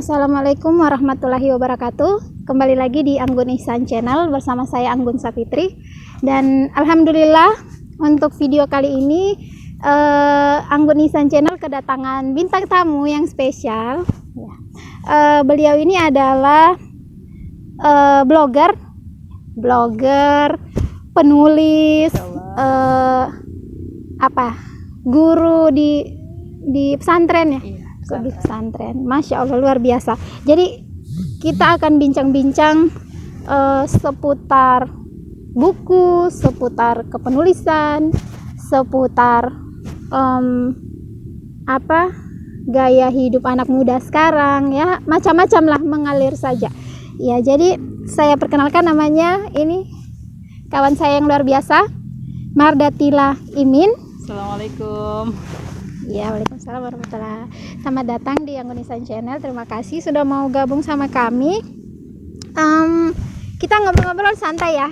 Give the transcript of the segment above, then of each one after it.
Assalamualaikum warahmatullahi wabarakatuh. Kembali lagi di Anggun Ihsan Channel bersama saya Anggun Sapitri. Dan alhamdulillah untuk video kali ini Anggun Ihsan Channel kedatangan bintang tamu yang spesial. Beliau ini adalah blogger, penulis, guru di pesantren ya. Di pesantren, Masya Allah luar biasa. Jadi kita akan bincang-bincang seputar buku, seputar kepenulisan, seputar gaya hidup anak muda sekarang ya, macam-macam lah, mengalir saja. Ya, jadi saya perkenalkan, namanya ini kawan saya yang luar biasa, Mardatila Imin. Assalamualaikum. Ya, waalaikumsalam warahmatullahi wabarakatuh. Selamat datang di Anggun Ihsan Channel. Terima kasih sudah mau gabung sama kami. Kita ngobrol-ngobrol santai ya.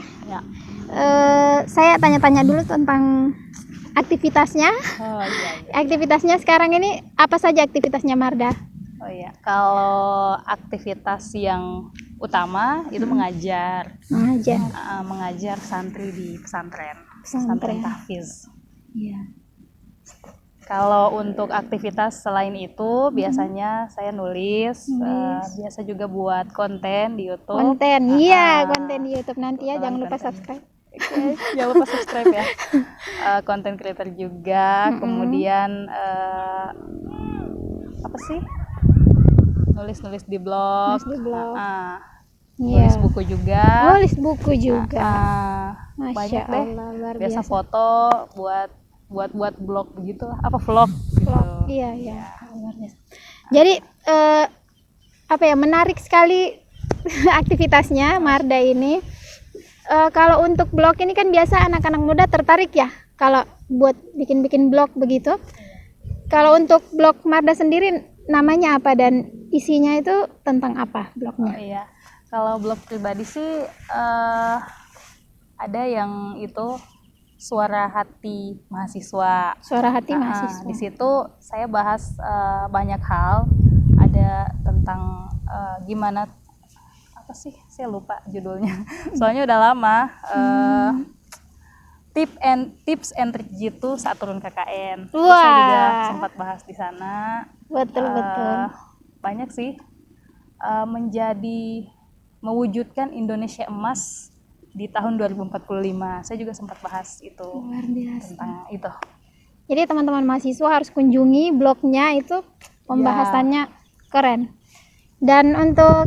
Saya tanya-tanya dulu tentang aktivitasnya. Aktivitasnya sekarang ini apa saja aktivitasnya Marda? Kalau aktivitas yang utama itu mengajar santri di pesantren tahfiz. Iya. Kalau untuk aktivitas selain itu, biasanya saya nulis. Biasa juga buat konten di YouTube. Konten di YouTube nanti ya, jangan lupa subscribe. Jangan lupa subscribe ya. Konten creator juga, kemudian nulis di blog. Nulis buku juga. Banyak deh. Biasa foto buat blog begitu, vlog gitu. Iya. Jadi menarik sekali aktivitasnya Marda ini. Kalau untuk blog ini kan biasa anak-anak muda tertarik ya kalau buat bikin blog begitu. Kalau untuk blog Marda sendiri namanya apa dan isinya itu tentang apa blognya? Kalau blog pribadi sih ada yang itu Suara Hati Mahasiswa. Di situ saya bahas banyak hal. Ada tentang gimana saya lupa judulnya. Soalnya udah lama. Tips and trick gitu saat turun KKN. Saya juga sempat bahas di sana. Betul. Banyak sih. Mewujudkan Indonesia Emas di tahun 2045. Saya juga sempat bahas itu. Luar biasa. Tentang itu. Jadi teman-teman mahasiswa harus kunjungi blognya, itu pembahasannya keren. Dan untuk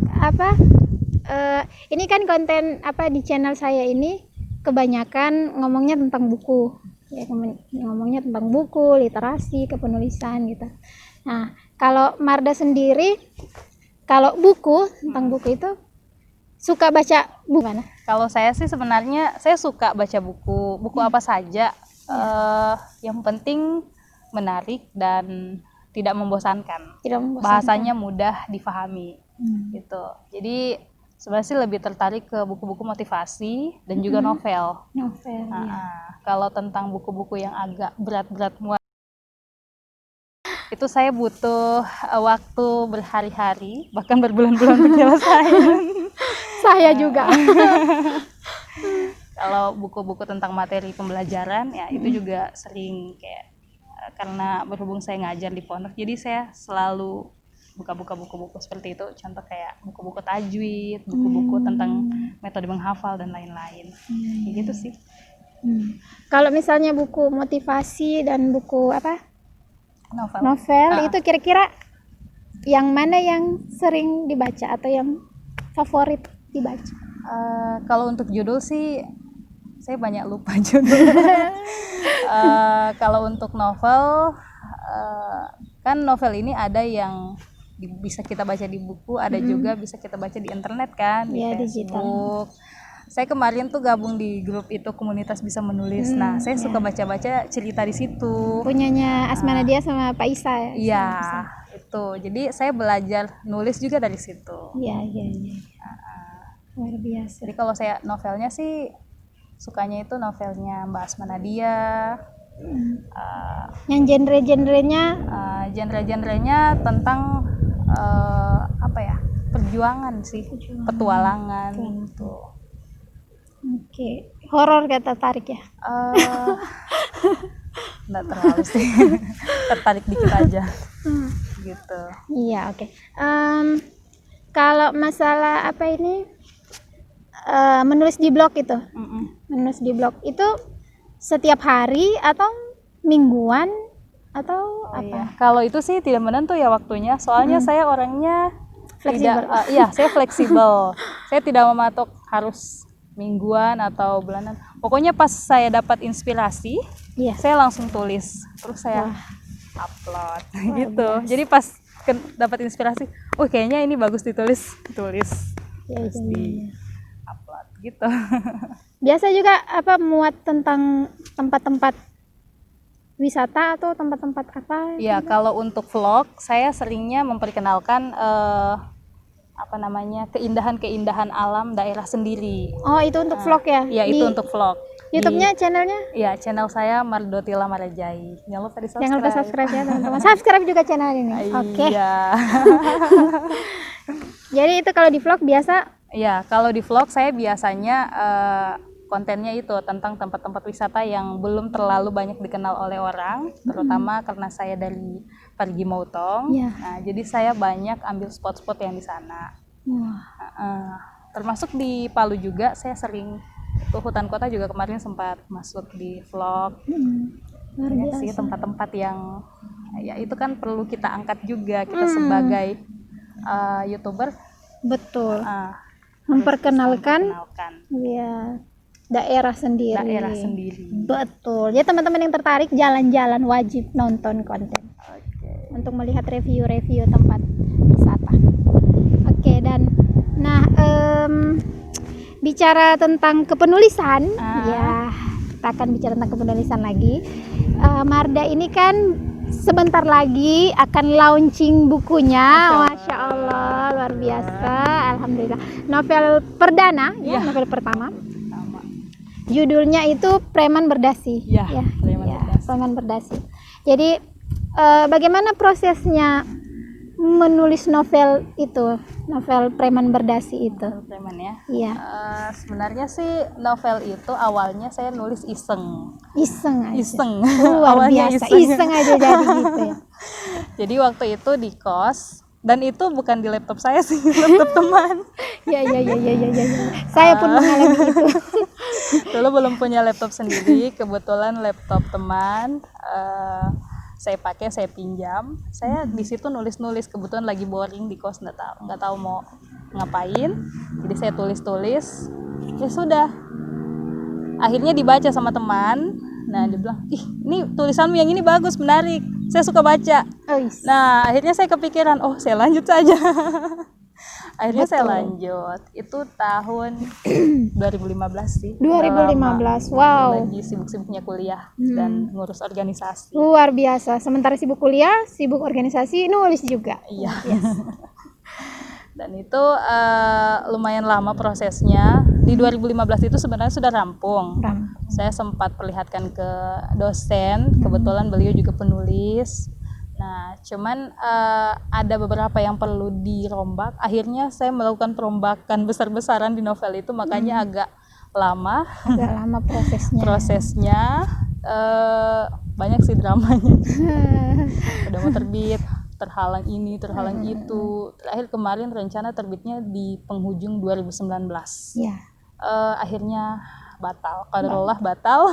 ini kan konten di channel saya ini kebanyakan ngomongnya tentang buku. Ya, ngomongnya tentang buku, literasi, kepenulisan gitu. Nah, kalau Marda sendiri kalau tentang buku itu suka baca buku mana? Kalau saya sih sebenarnya saya suka baca buku apa saja. Yang penting menarik dan tidak membosankan. Bahasanya mudah difahami. Gitu. Jadi sebenarnya sih lebih tertarik ke buku-buku motivasi dan juga novel. Kalau tentang buku-buku yang agak berat-berat itu saya butuh waktu berhari-hari, bahkan berbulan-bulan penyelesaian. Saya juga. Kalau buku-buku tentang materi pembelajaran ya itu juga sering kayak karena berhubung saya ngajar di pondok, jadi saya selalu buka-buka buku-buku seperti itu. Contoh kayak buku-buku tajwid, buku-buku tentang metode menghafal dan lain-lain. Gitu sih. Kalau misalnya buku motivasi dan buku novel itu kira-kira yang mana yang sering dibaca atau yang favorit dibaca? Kalau untuk judul sih saya banyak lupa judul. Kalau untuk novel, kan novel ini ada yang bisa kita baca di buku, ada juga bisa kita baca di internet kan, di Facebook. Saya kemarin tuh gabung di grup itu, komunitas bisa menulis. Nah, saya suka baca-baca cerita di situ. Punyanya Asmanadia sama Pak Isa ya? Iya, itu. Jadi saya belajar nulis juga dari situ. Iya. Luar biasa. Jadi kalau saya novelnya sih sukanya itu novelnya Mbak Asmanadia. Yang genre-genrenya tentang apa ya, perjuangan sih, petualangan gitu. Oke, horor gak tertarik ya? Nggak terlalu sih, tertarik dikit aja gitu. Iya, oke. Kalau masalah apa ini, menulis di blog itu, menulis di blog itu setiap hari atau mingguan atau apa? Iya. Kalau itu sih tidak menentu ya waktunya, soalnya saya orangnya Fleksibel. saya fleksibel. Saya tidak mematok harus mingguan atau bulanan. Pokoknya pas saya dapat inspirasi, saya langsung tulis, terus saya upload gitu. Biasa. Jadi pas dapat inspirasi, oh kayaknya ini bagus ditulis, terus di upload gitu. Biasa juga apa muat tentang tempat-tempat wisata atau tempat-tempat apa? Ya, kalau untuk vlog saya seringnya memperkenalkan apa namanya, keindahan-keindahan alam daerah sendiri. Oh, itu untuk vlog ya? Iya, itu untuk vlog. YouTube-nya, channelnya? Iya, channel saya Mardotila Marajai. Jangan lupa di-subscribe. Jangan lupa subscribe ya teman-teman. Subscribe juga channel ini. Oke. Iya. Jadi itu kalau di vlog biasa? Iya, kalau di vlog saya biasanya kontennya itu tentang tempat-tempat wisata yang belum terlalu banyak dikenal oleh orang, terutama karena saya dari Parigi Motong. Nah, jadi saya banyak ambil spot-spot yang di sana. Termasuk di Palu juga saya sering, ke hutan kota juga kemarin sempat masuk di vlog. Banyak sih tempat-tempat yang ya itu kan perlu kita angkat juga, kita sebagai YouTuber. Betul. Memperkenalkan ya daerah sendiri. Betul. Ya teman-teman yang tertarik jalan-jalan wajib nonton konten. Untuk melihat review-review tempat wisata. Oke, dan nah bicara tentang kepenulisan, ya kita akan bicara tentang kepenulisan lagi. Marda ini kan sebentar lagi akan launching bukunya. Masya Allah, luar biasa, alhamdulillah. Novel perdana, novel pertama. Judulnya itu Preman Berdasi. Preman Berdasi. Jadi bagaimana prosesnya menulis novel itu, novel Preman Berdasi itu? Preman ya. Iya. Sebenarnya sih novel itu awalnya saya nulis iseng. Iseng. Luar biasa. Iseng aja jadi gitu ya. Jadi waktu itu di kos, dan itu bukan di laptop saya sih, laptop teman. Ya. Saya pun mengalami itu. Dulu belum punya laptop sendiri, kebetulan laptop teman saya pakai, saya pinjam. Saya di situ nulis-nulis, kebetulan lagi boring di kos, nggak tahu mau ngapain. Jadi saya tulis-tulis. Ya sudah. Akhirnya dibaca sama teman. Nah, dia bilang, "Ih, ini tulisanmu yang ini bagus, menarik. Saya suka baca." Nah, akhirnya saya kepikiran, oh, saya lanjut saja. Akhirnya saya lanjut. Itu tahun 2015 sih. 2015. Wow. Lagi sibuk-sibuknya kuliah dan ngurus organisasi. Luar biasa. Sementara sibuk kuliah, sibuk organisasi, nulis juga. Iya. Dan itu lumayan lama prosesnya. Di 2015 itu sebenarnya sudah rampung. Saya sempat perlihatkan ke dosen, kebetulan beliau juga penulis. Nah, cuman ada beberapa yang perlu dirombak. Akhirnya saya melakukan perombakan besar-besaran di novel itu, makanya agak lama. Prosesnya. Banyak sih dramanya. Udah mau terbit, terhalang ini, terhalang itu. Terakhir kemarin rencana terbitnya di penghujung 2019. Akhirnya batal, qadarullah batal.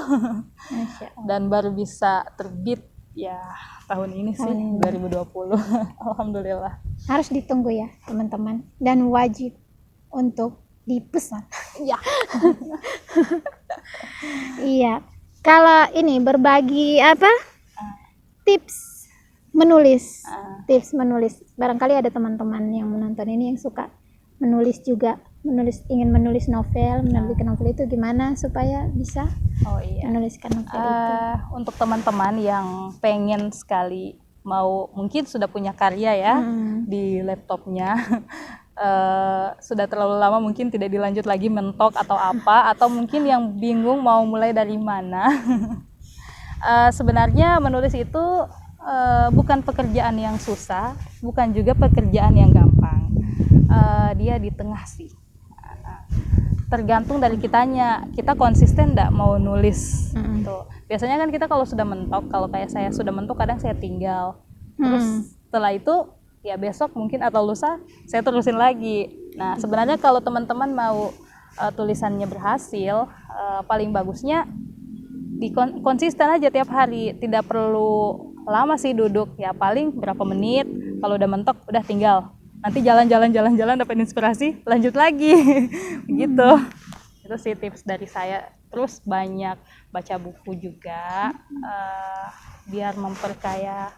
Dan baru bisa terbit ya tahun ini sih, 2020. Alhamdulillah. Harus ditunggu ya teman-teman, dan wajib untuk dipesan. Iya. Kalau ini berbagi apa? Tips menulis. Barangkali ada teman-teman yang menonton ini yang suka menulis juga, ingin menulis novel, menerbitkan novel itu gimana supaya bisa menuliskan novel itu? Untuk teman-teman yang pengen sekali mungkin sudah punya karya ya di laptopnya, sudah terlalu lama mungkin tidak dilanjut lagi mentok atau apa, atau mungkin yang bingung mau mulai dari mana. Sebenarnya menulis itu bukan pekerjaan yang susah, bukan juga pekerjaan yang gampang. Dia di tengah sih. Tergantung dari kitanya, kita konsisten nggak mau nulis. Tuh. Biasanya kan kita kalau sudah mentok, kalau kayak saya sudah mentok kadang saya tinggal. Terus setelah itu ya besok mungkin atau lusa saya terusin lagi. Nah sebenarnya kalau teman-teman mau tulisannya berhasil, paling bagusnya konsisten aja tiap hari, tidak perlu lama sih duduk, ya paling berapa menit, kalau udah mentok udah tinggal nanti jalan-jalan dapat inspirasi lanjut lagi. Gitu. Itu sih tips dari saya. Terus banyak baca buku juga, biar memperkaya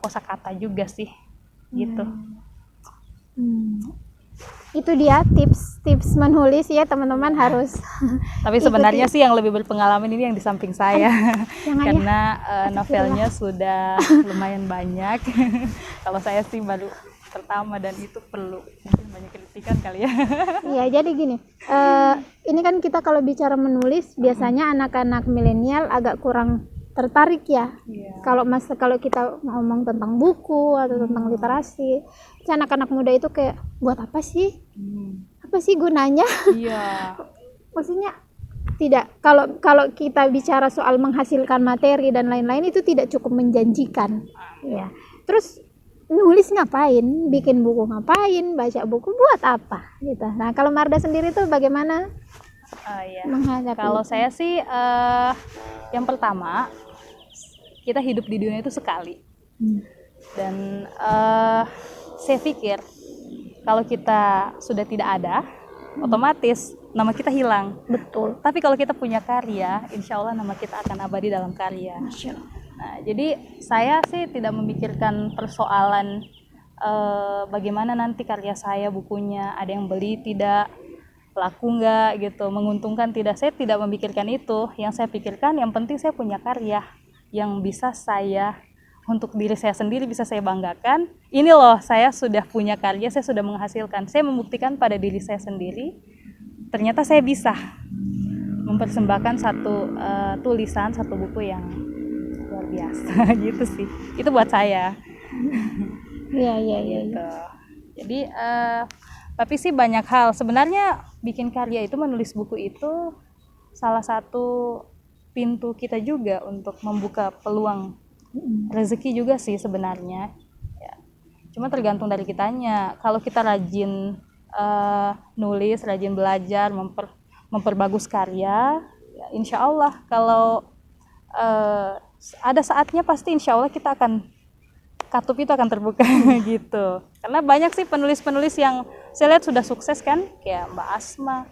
kosakata juga sih gitu. Itu dia tips menulis ya teman-teman, harus. Tapi sebenarnya sih yang lebih berpengalaman ini yang di samping saya. Karena novelnya sudah lumayan banyak. Kalau saya sih baru pertama dan itu perlu mungkin banyak kritikan kali ya. Iya, jadi gini, ini kan kita kalau bicara menulis biasanya anak-anak milenial agak kurang tertarik ya. Kalau kita ngomong tentang buku atau tentang literasi, anak-anak muda itu kayak buat apa sih? Apa sih gunanya? Iya. Maksudnya tidak, kalau kita bicara soal menghasilkan materi dan lain-lain itu tidak cukup menjanjikan. Ya. Terus nulis ngapain, bikin buku ngapain, baca buku buat apa gitu. Nah kalau Marda sendiri tuh bagaimana menghadapi? Kalau saya sih yang pertama, kita hidup di dunia itu sekali. Dan saya pikir kalau kita sudah tidak ada, otomatis nama kita hilang. Betul. Tapi kalau kita punya karya, insya Allah nama kita akan abadi dalam karya. Masya Allah. Nah, jadi saya sih tidak memikirkan persoalan bagaimana nanti karya saya, bukunya ada yang beli tidak, laku nggak gitu, menguntungkan tidak. Saya tidak memikirkan itu. Yang saya pikirkan yang penting saya punya karya yang bisa saya, untuk diri saya sendiri bisa saya banggakan. Ini loh, saya sudah punya karya, saya sudah menghasilkan. Saya membuktikan pada diri saya sendiri, ternyata saya bisa mempersembahkan satu tulisan, satu buku yang luar biasa. Gitu sih. Itu buat saya. Iya. Gitu. Jadi tapi sih banyak hal. Sebenarnya bikin karya itu, menulis buku itu salah satu pintu kita juga untuk membuka peluang rezeki juga sih sebenarnya. Ya. Cuma tergantung dari kitanya. Kalau kita rajin nulis, rajin belajar, memperbagus karya, ya insya Allah kalau ada saatnya pasti insya Allah kita akan, katup itu akan terbuka. Gitu. Karena banyak sih penulis-penulis yang saya lihat sudah sukses kan, kayak Mbak Asma.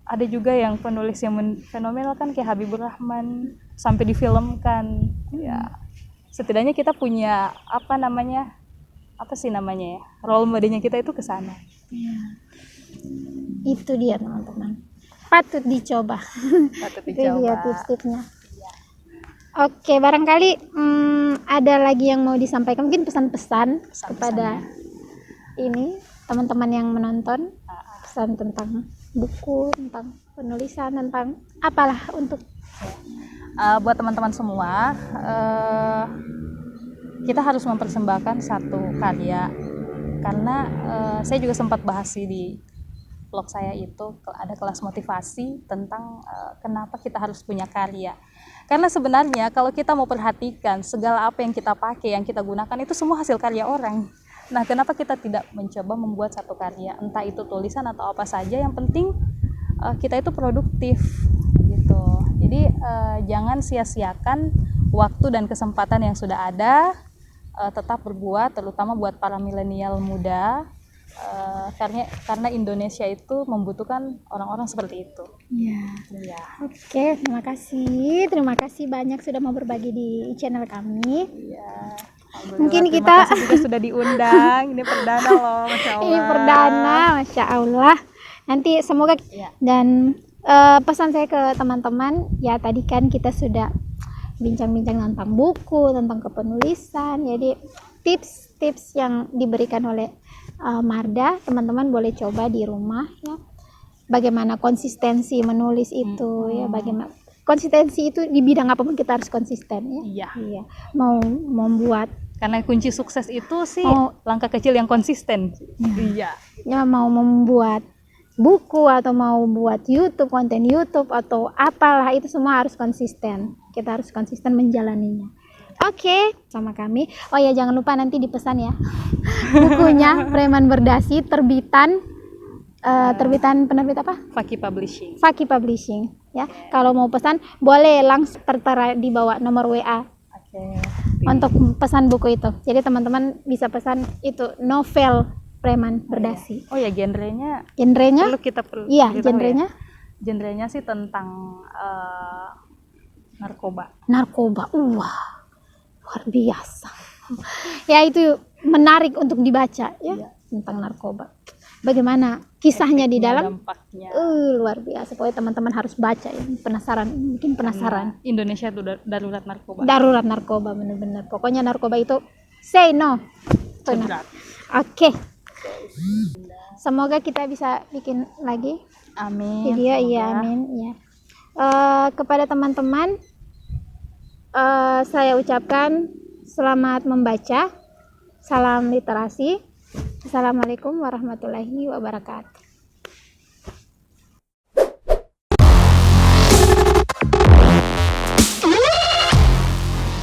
Ada juga yang penulis yang fenomenal kan, kayak Habibur Rahman, sampai difilmkan. Ya, setidaknya kita punya role modelnya kita itu ke sana. Itu dia teman-teman, patut dicoba. Itu dia tips-tipsnya. Oke, barangkali ada lagi yang mau disampaikan, mungkin pesan-pesan kepada ini teman-teman yang menonton, pesan tentang buku, tentang penulisan, tentang apalah untuk buat teman-teman semua, kita harus mempersembahkan satu karya. Karena saya juga sempat bahas di blog saya itu, ada kelas motivasi tentang kenapa kita harus punya karya. Karena sebenarnya kalau kita mau perhatikan, segala apa yang kita pakai, yang kita gunakan itu semua hasil karya orang. Nah, kenapa kita tidak mencoba membuat satu karya, entah itu tulisan atau apa saja, yang penting kita itu produktif gitu. Jadi jangan sia-siakan waktu dan kesempatan yang sudah ada, tetap berbuat, terutama buat para milenial muda, karena Indonesia itu membutuhkan orang-orang seperti itu. Ya. Oke, terima kasih banyak sudah mau berbagi di channel kami. Mungkin kita juga sudah diundang. Ini perdana loh, Masya Allah. Ini perdana, Masya Allah. Nanti semoga dan pesan saya ke teman-teman, ya tadi kan kita sudah bincang-bincang tentang buku, tentang kepenulisan. Jadi tips-tips yang diberikan oleh Marda, teman-teman boleh coba di rumah ya. Bagaimana konsistensi menulis itu ya, bagaimana konsistensi itu di bidang apapun kita harus konsisten ya. Iya. Mau membuat, Karena kunci sukses itu sih Oh. langkah kecil yang konsisten. Iya. ya mau membuat buku atau mau buat YouTube, konten YouTube atau apalah, itu semua harus konsisten. Kita harus konsisten menjalaninya. Oke, sama kami. Oh ya, jangan lupa nanti dipesan ya bukunya Preman Berdasi, terbitan penerbit apa? Faki Publishing. Faki Publishing ya. Kalau mau pesan boleh langsung tertera di bawah nomor WA Oke. untuk pesan buku itu. Jadi teman-teman bisa pesan itu novel Preman Berdasi. Oh ya, genrenya Genrenya? perlu Iya, kita tahu genrenya ya. Genrenya sih tentang narkoba. narkoba. Wah, luar biasa. Ya, itu menarik untuk dibaca ya, tentang narkoba. Bagaimana kisahnya di dalam? Dampaknya. Luar biasa. Pokoknya teman-teman harus baca ya. Mungkin penasaran. Indonesia itu darurat narkoba. Darurat narkoba, bener-bener. Pokoknya narkoba itu say no. Berat. Oke. Semoga kita bisa bikin lagi Amin. video. Iya, Semoga. amin. Ya. Kepada teman-teman, saya ucapkan selamat membaca. Salam literasi. Assalamualaikum warahmatullahi wabarakatuh.